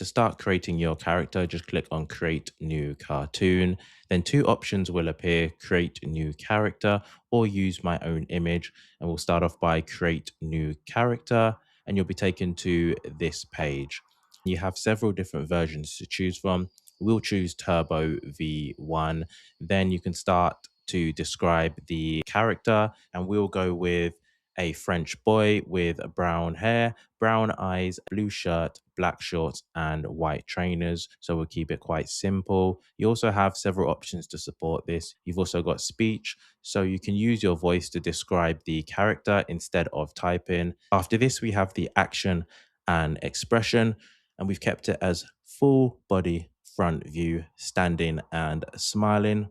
To start creating your character, just click on create new cartoon. Then two options will appear: create new character or use my own image. And we'll start off by create new character, and you'll be taken to this page. You have several different versions to choose from. We'll choose Turbo V1. Then you can start to describe the character, and we'll go with a French boy with brown hair, brown eyes, blue shirt, black shorts, and white trainers. So we'll keep it quite simple. You also have several options to support this. You've also got speech, so you can use your voice to describe the character instead of typing. After this, we have the action and expression, and we've kept it as full body front view, standing and smiling.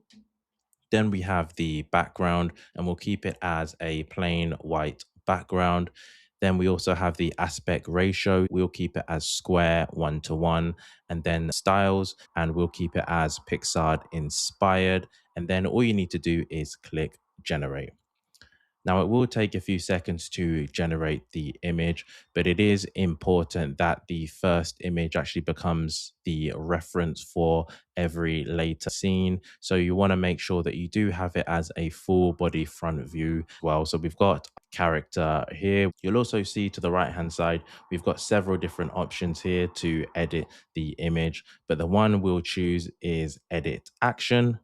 Then we have the background, and we'll keep it as a plain white background. Then we also have the aspect ratio. We'll keep it as square 1:1. And then styles, and we'll keep it as Pixar inspired. And then all you need to do is click generate. Now, it will take a few seconds to generate the image, but it is important that the first image actually becomes the reference for every later scene. So you want to make sure that you do have it as a full body front view as well. So we've got character here. You'll also see to the right hand side, we've got several different options here to edit the image, but the one we'll choose is edit action.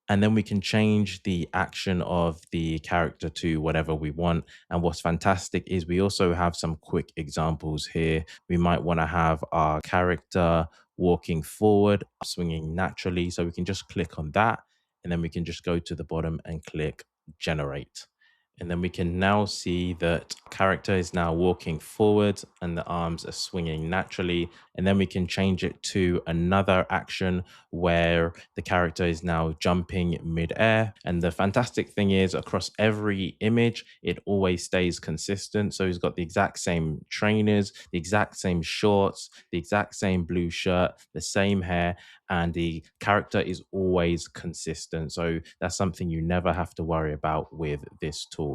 And then we can change the action of the character to whatever we want. And what's fantastic is we also have some quick examples here. We might want to have our character walking forward, swinging naturally. So we can just click on that, and then we can just go to the bottom and click generate. And then we can now see that character is now walking forward and the arms are swinging naturally. And then we can change it to another action where the character is now jumping mid-air. And the fantastic thing is, across every image, it always stays consistent. So he's got the exact same trainers, the exact same shorts, the exact same blue shirt, the same hair, and the character is always consistent. So that's something you never have to worry about with this tool.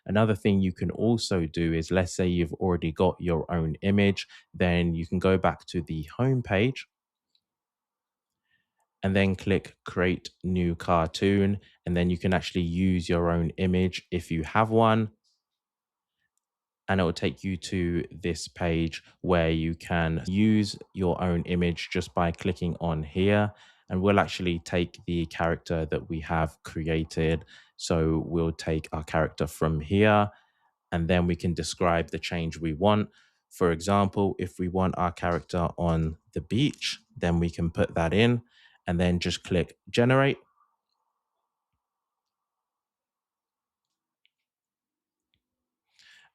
Another thing you can also do is, let's say you've already got your own image, then you can go back to the home page and then click create new cartoon. And then you can actually use your own image if you have one. And it will take you to this page where you can use your own image just by clicking on here. And we'll actually take the character that we have created. So we'll take our character from here, and then we can describe the change we want. For example, if we want our character on the beach, then we can put that in and then just click generate.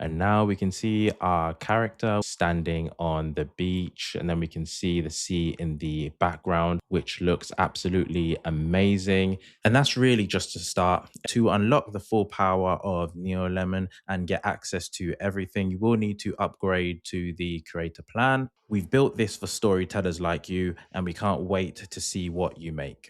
And now we can see our character standing on the beach, and then we can see the sea in the background, which looks absolutely amazing. And that's really just a start. To unlock the full power of Neolemon and get access to everything, you will need to upgrade to the creator plan. We've built this for storytellers like you, and we can't wait to see what you make.